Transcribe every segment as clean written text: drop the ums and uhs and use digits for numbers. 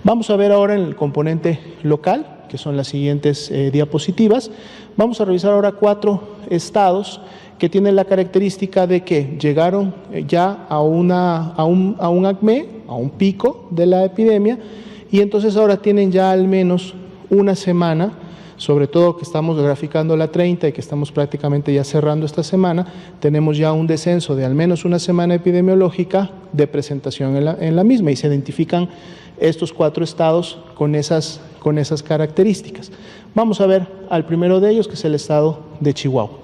Vamos a ver ahora en el componente local, que son las siguientes diapositivas. Vamos a revisar ahora 4 estados que tienen la característica de que llegaron ya a un acme, a un pico de la epidemia, y entonces ahora tienen ya al menos una semana, sobre todo que estamos graficando la 30 y que estamos prácticamente ya cerrando esta semana, tenemos ya un descenso de al menos una semana epidemiológica de presentación en la misma, y se identifican estos 4 estados con esas características. Vamos a ver al primero de ellos, que es el estado de Chihuahua.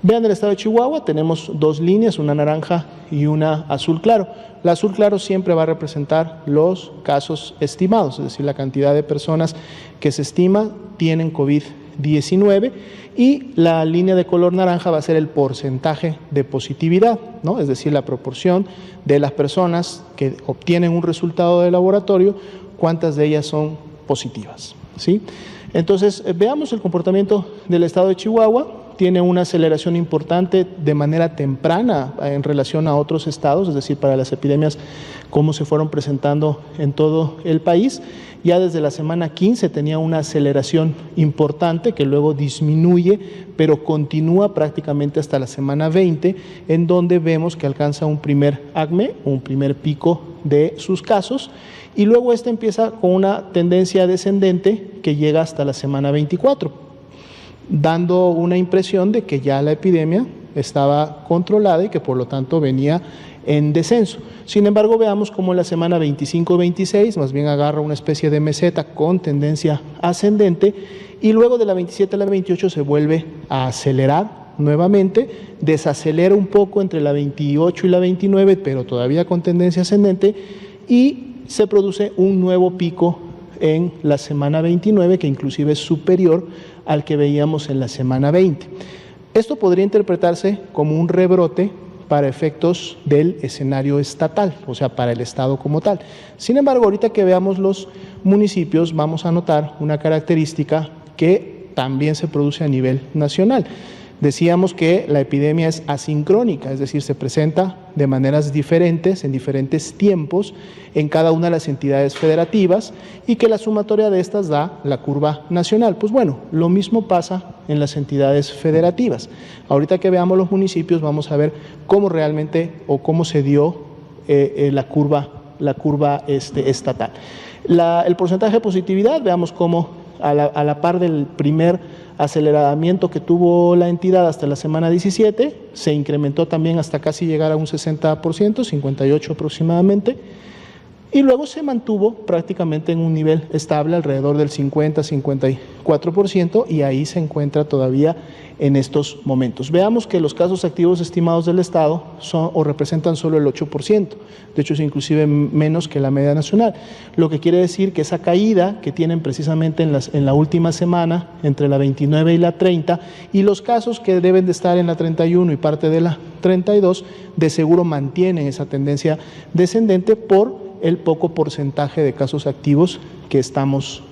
Vean el estado de Chihuahua, tenemos 2 líneas, una naranja y una azul claro. La azul claro siempre va a representar los casos estimados, es decir, la cantidad de personas que se estima tienen COVID-19, y la línea de color naranja va a ser el porcentaje de positividad, ¿no? Es decir, la proporción de las personas que obtienen un resultado de laboratorio, cuántas de ellas son positivas, ¿sí? Entonces, veamos el comportamiento del estado de Chihuahua. Tiene una aceleración importante de manera temprana en relación a otros estados, es decir, para las epidemias cómo se fueron presentando en todo el país. Ya desde la semana 15 tenía una aceleración importante que luego disminuye, pero continúa prácticamente hasta la semana 20, en donde vemos que alcanza un primer acme, un primer pico de sus casos, y luego empieza con una tendencia descendente que llega hasta la semana 24. Dando una impresión de que ya la epidemia estaba controlada y que por lo tanto venía en descenso. Sin embargo, veamos cómo en la semana 25-26 más bien agarra una especie de meseta con tendencia ascendente, y luego de la 27 a la 28 se vuelve a acelerar nuevamente, desacelera un poco entre la 28 y la 29, pero todavía con tendencia ascendente, y se produce un nuevo pico en la semana 29, que inclusive es superior al que veíamos en la semana 20. Esto podría interpretarse como un rebrote para efectos del escenario estatal, o sea, para el estado como tal. Sin embargo, ahorita que veamos los municipios, vamos a notar una característica que también se produce a nivel nacional. Decíamos que la epidemia es asincrónica, es decir, se presenta de maneras diferentes, en diferentes tiempos, en cada una de las entidades federativas, y que la sumatoria de estas da la curva nacional. Pues bueno, lo mismo pasa en las entidades federativas. Ahorita que veamos los municipios, vamos a ver cómo realmente o cómo se dio la curva estatal. El porcentaje de positividad, veamos cómo a la par del primer aceleramiento que tuvo la entidad hasta la semana 17, se incrementó también hasta casi llegar a un 60%, 58% aproximadamente, y luego se mantuvo prácticamente en un nivel estable alrededor del 50-54%, y ahí se encuentra todavía en estos momentos. Veamos que los casos activos estimados del Estado son o representan solo el 8%, de hecho es inclusive menos que la media nacional, lo que quiere decir que esa caída que tienen precisamente en la última semana, entre la 29 y la 30, y los casos que deben de estar en la 31 y parte de la 32, de seguro mantienen esa tendencia descendente por el poco porcentaje de casos activos que estamos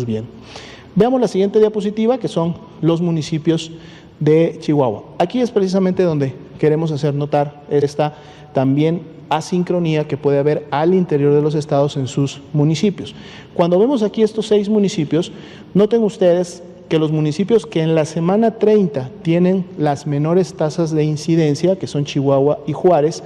viendo. Veamos la siguiente diapositiva, que son los municipios de Chihuahua. Aquí es precisamente donde queremos hacer notar esta también asincronía que puede haber al interior de los estados en sus municipios. Cuando vemos aquí estos 6 municipios, noten ustedes que los municipios que en la semana 30 tienen las menores tasas de incidencia, que son Chihuahua y Juárez,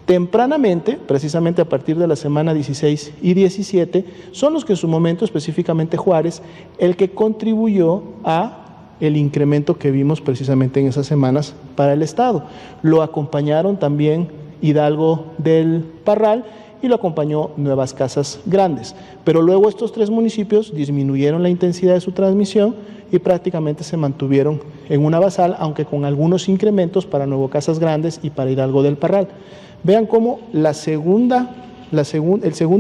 tempranamente, precisamente a partir de la semana 16 y 17, son los que en su momento, específicamente Juárez, el que contribuyó a el incremento que vimos precisamente en esas semanas para el estado. Lo acompañaron también Hidalgo del Parral y lo acompañó Nuevas Casas Grandes. Pero luego estos 3 municipios disminuyeron la intensidad de su transmisión y prácticamente se mantuvieron en una basal, aunque con algunos incrementos para Nuevas Casas Grandes y para Hidalgo del Parral. Vean cómo el segundo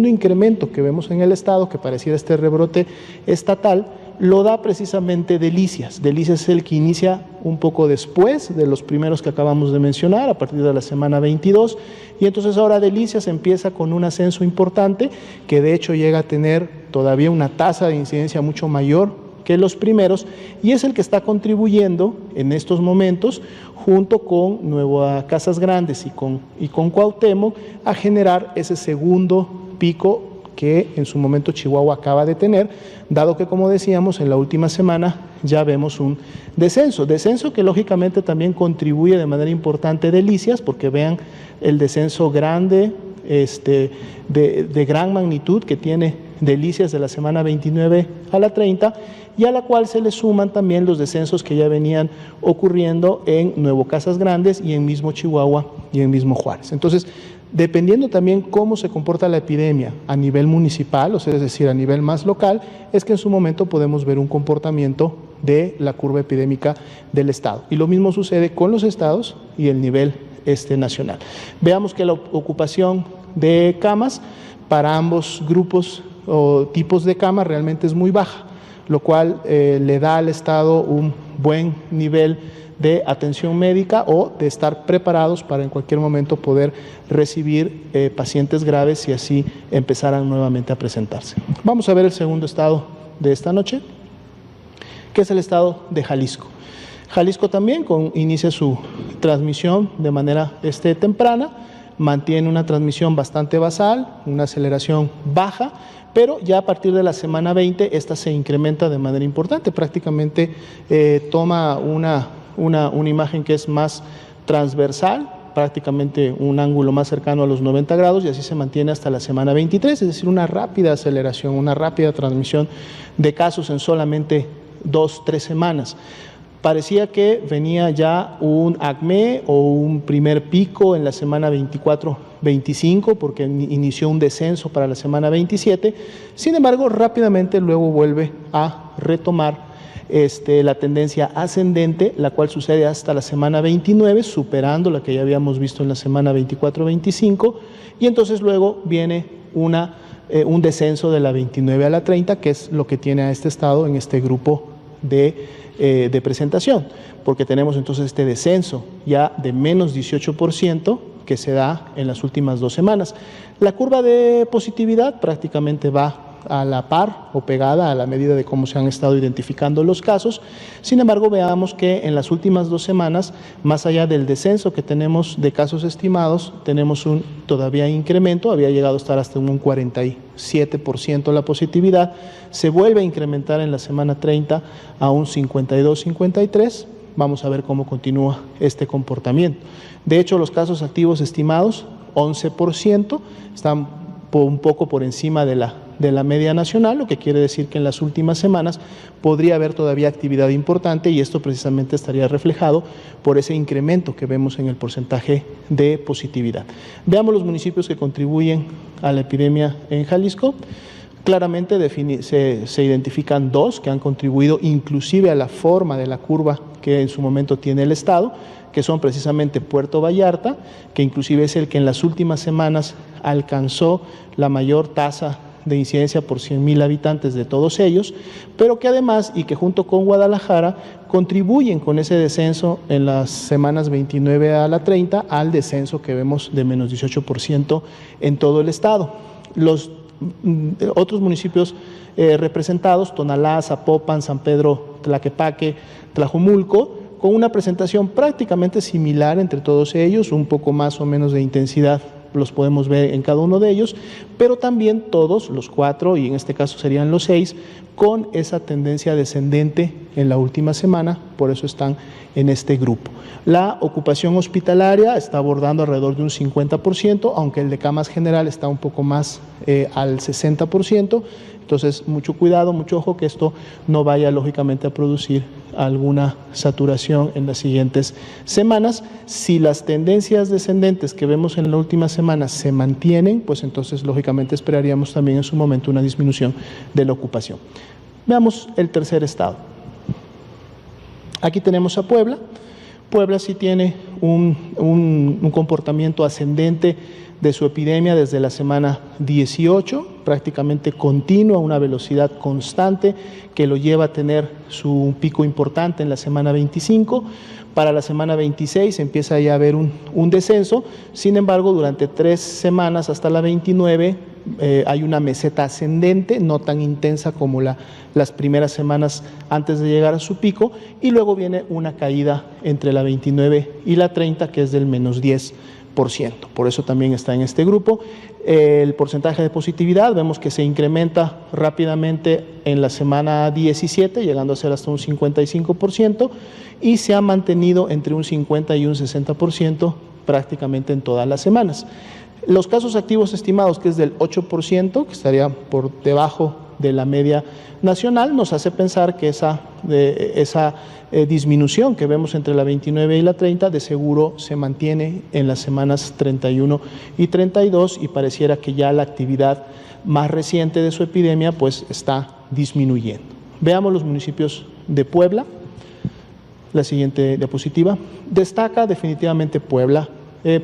incremento que vemos en el estado, que pareciera este rebrote estatal, lo da precisamente Delicias. Delicias es el que inicia un poco después de los primeros que acabamos de mencionar, a partir de la semana 22, y entonces ahora Delicias empieza con un ascenso importante, que de hecho llega a tener todavía una tasa de incidencia mucho mayor que los primeros, y es el que está contribuyendo en estos momentos, junto con Nuevas Casas Grandes y con Cuauhtémoc, a generar ese segundo pico que en su momento Chihuahua acaba de tener, dado que, como decíamos, en la última semana ya vemos un descenso que lógicamente también contribuye de manera importante Delicias, porque vean el descenso grande, de gran magnitud que tiene Delicias de la semana 29 a la 30, y a la cual se le suman también los descensos que ya venían ocurriendo en Nuevo Casas Grandes y en mismo Chihuahua y en mismo Juárez. Entonces, dependiendo también cómo se comporta la epidemia a nivel municipal, o sea, es decir, a nivel más local, es que en su momento podemos ver un comportamiento de la curva epidémica del estado. Y lo mismo sucede con los estados y el nivel nacional. Veamos que la ocupación de camas para ambos grupos o tipos de camas realmente es muy baja, lo cual le da al estado un buen nivel de atención médica o de estar preparados para en cualquier momento poder recibir pacientes graves si así empezaran nuevamente a presentarse. Vamos a ver el segundo estado de esta noche, que es el estado de Jalisco. Jalisco también inicia su transmisión de manera temprana, mantiene una transmisión bastante basal, una aceleración baja, pero ya a partir de la semana 20 esta se incrementa de manera importante, prácticamente toma una imagen que es más transversal, prácticamente un ángulo más cercano a los 90 grados y así se mantiene hasta la semana 23, es decir, una rápida aceleración, una rápida transmisión de casos en solamente 2-3 semanas. Parecía que venía ya un acme o un primer pico en la semana 24-25 porque inició un descenso para la semana 27, sin embargo rápidamente luego vuelve a retomar la tendencia ascendente, la cual sucede hasta la semana 29, superando la que ya habíamos visto en la semana 24-25, y entonces luego viene un descenso de la 29 a la 30, que es lo que tiene a este estado en este grupo de presentación, porque tenemos entonces este descenso ya de menos 18% que se da en las últimas 2 semanas. La curva de positividad prácticamente va a la par o pegada a la medida de cómo se han estado identificando los casos. Sin embargo, veamos que en las últimas 2 semanas, más allá del descenso que tenemos de casos estimados, tenemos un todavía incremento, había llegado a estar hasta un 47% la positividad, se vuelve a incrementar en la semana 30 a un 52-53%. Vamos a ver cómo continúa este comportamiento. De hecho, los casos activos estimados, 11%, están un poco por encima de la media nacional, lo que quiere decir que en las últimas semanas podría haber todavía actividad importante y esto precisamente estaría reflejado por ese incremento que vemos en el porcentaje de positividad. Veamos los municipios que contribuyen a la epidemia en Jalisco. Claramente se identifican 2 que han contribuido inclusive a la forma de la curva que en su momento tiene el estado, que son precisamente Puerto Vallarta, que inclusive es el que en las últimas semanas alcanzó la mayor tasa de incidencia por 100,000 habitantes de todos ellos, pero que además y que junto con Guadalajara contribuyen con ese descenso en las semanas 29 a la 30 al descenso que vemos de menos 18% en todo el estado. Los otros municipios representados, Tonalá, Zapopan, San Pedro, Tlaquepaque, Tlajumulco, con una presentación prácticamente similar entre todos ellos, un poco más o menos de intensidad los podemos ver en cada uno de ellos, pero también todos, los 4, y en este caso serían los 6, con esa tendencia descendente en la última semana, por eso están en este grupo. La ocupación hospitalaria está abordando alrededor de un 50%, aunque el de camas general está un poco más al 60%, entonces mucho cuidado, mucho ojo que esto no vaya lógicamente a producir alguna saturación en las siguientes semanas. Si las tendencias descendentes que vemos en la última semana se mantienen, pues entonces lógicamente esperaríamos también en su momento una disminución de la ocupación. Veamos el tercer estado. Aquí tenemos a Puebla. Puebla sí tiene un comportamiento ascendente de su epidemia desde la semana 18, prácticamente continua, una velocidad constante que lo lleva a tener su pico importante en la semana 25. Para la semana 26 empieza ya a haber un descenso, sin embargo durante 3 semanas hasta la 29 hay una meseta ascendente, no tan intensa como las primeras semanas antes de llegar a su pico, y luego viene una caída entre la 29 y la 30 que es del menos 10%. por eso también está en este grupo. El porcentaje de positividad vemos que se incrementa rápidamente en la semana 17, llegando a ser hasta un 55%, y se ha mantenido entre un 50 y un 60% prácticamente en todas las semanas. Los casos activos estimados, que es del 8%, que estaría por debajo de la media nacional, nos hace pensar que esa disminución que vemos entre la 29 y la 30 de seguro se mantiene en las semanas 31 y 32 y pareciera que ya la actividad más reciente de su epidemia pues está disminuyendo. Veamos los municipios de Puebla. La siguiente diapositiva. Destaca definitivamente Puebla.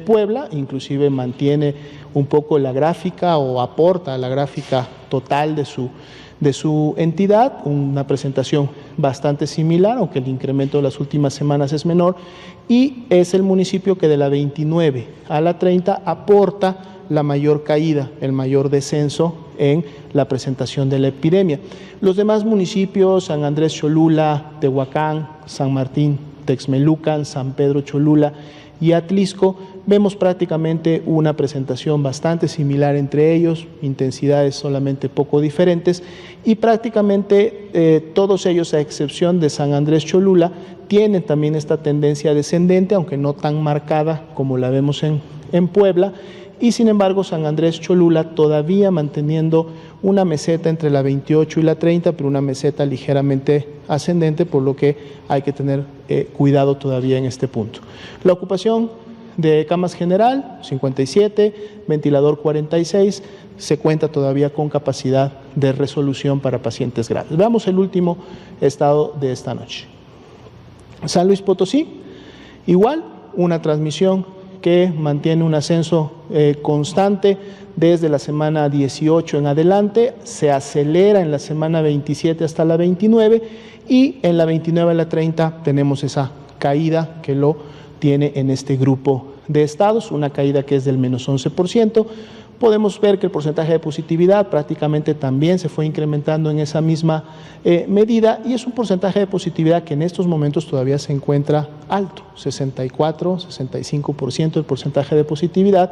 Puebla inclusive mantiene un poco la gráfica o aporta la gráfica total de su entidad, una presentación bastante similar, aunque el incremento de las últimas semanas es menor, y es el municipio que de la 29 a la 30 aporta la mayor caída, el mayor descenso en la presentación de la epidemia. Los demás municipios, San Andrés Cholula, Tehuacán, San Martín Texmelucan, San Pedro Cholula y Atlisco, vemos prácticamente una presentación bastante similar entre ellos, intensidades solamente poco diferentes, y prácticamente todos ellos, a excepción de San Andrés Cholula, tienen también esta tendencia descendente, aunque no tan marcada como la vemos en Puebla, y sin embargo San Andrés Cholula todavía manteniendo una meseta entre la 28 y la 30, pero una meseta ligeramente ascendente, por lo que hay que tener cuidado todavía en este punto. La ocupación de camas general, 57, ventilador 46, se cuenta todavía con capacidad de resolución para pacientes graves. Veamos el último estado de esta noche. San Luis Potosí, igual, una transmisión que mantiene un ascenso constante desde la semana 18 en adelante, se acelera en la semana 27 hasta la 29 y en la 29 a la 30 tenemos esa caída que lo tiene en este grupo de estados, una caída que es del menos 11%. Podemos ver que el porcentaje de positividad prácticamente también se fue incrementando en esa misma medida y es un porcentaje de positividad que en estos momentos todavía se encuentra alto, 64, 65% el porcentaje de positividad,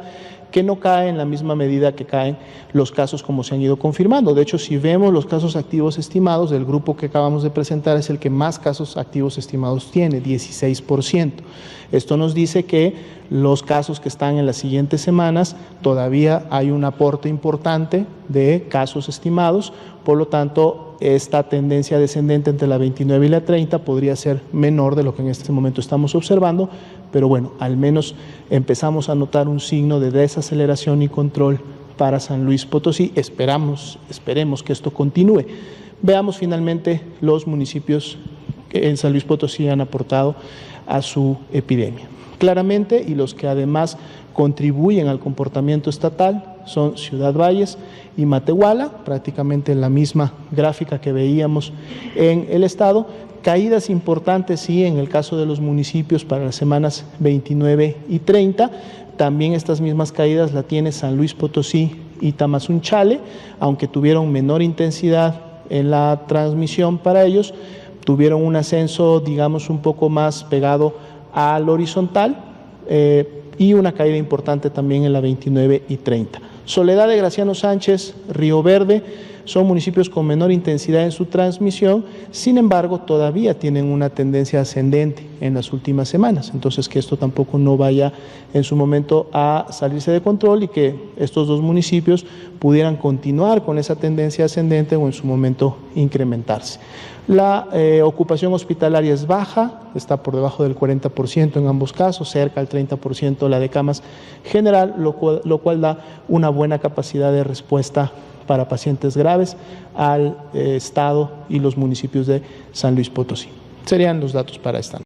que no cae en la misma medida que caen los casos como se han ido confirmando. De hecho, si vemos los casos activos estimados, del grupo que acabamos de presentar es el que más casos activos estimados tiene, 16%. Esto nos dice que los casos que están en las siguientes semanas todavía hay un aporte importante de casos estimados, por lo tanto esta tendencia descendente entre la 29 y la 30 podría ser menor de lo que en este momento estamos observando, pero bueno, al menos empezamos a notar un signo de desaceleración y control para San Luis Potosí. Esperemos que esto continúe. Veamos finalmente los municipios que en San Luis Potosí han aportado a su epidemia. Claramente, y los que además contribuyen al comportamiento estatal son Ciudad Valles y Matehuala, prácticamente en la misma gráfica que veíamos en el estado. Caídas importantes, sí, en el caso de los municipios para las semanas 29 y 30. También estas mismas caídas la tiene San Luis Potosí y Tamazunchale, aunque tuvieron menor intensidad en la transmisión para ellos, tuvieron un ascenso, digamos, un poco más pegado al horizontal y una caída importante también en la 29 y 30. Soledad de Graciano Sánchez, Río Verde, son municipios con menor intensidad en su transmisión, sin embargo, todavía tienen una tendencia ascendente en las últimas semanas. Entonces, que esto tampoco no vaya en su momento a salirse de control y que estos dos municipios pudieran continuar con esa tendencia ascendente o en su momento incrementarse. La ocupación hospitalaria es baja, está por debajo del 40% en ambos casos, cerca al 30% la de camas general, lo cual da una buena capacidad de respuesta para pacientes graves al estado y los municipios de San Luis Potosí. Serían los datos para esta noche.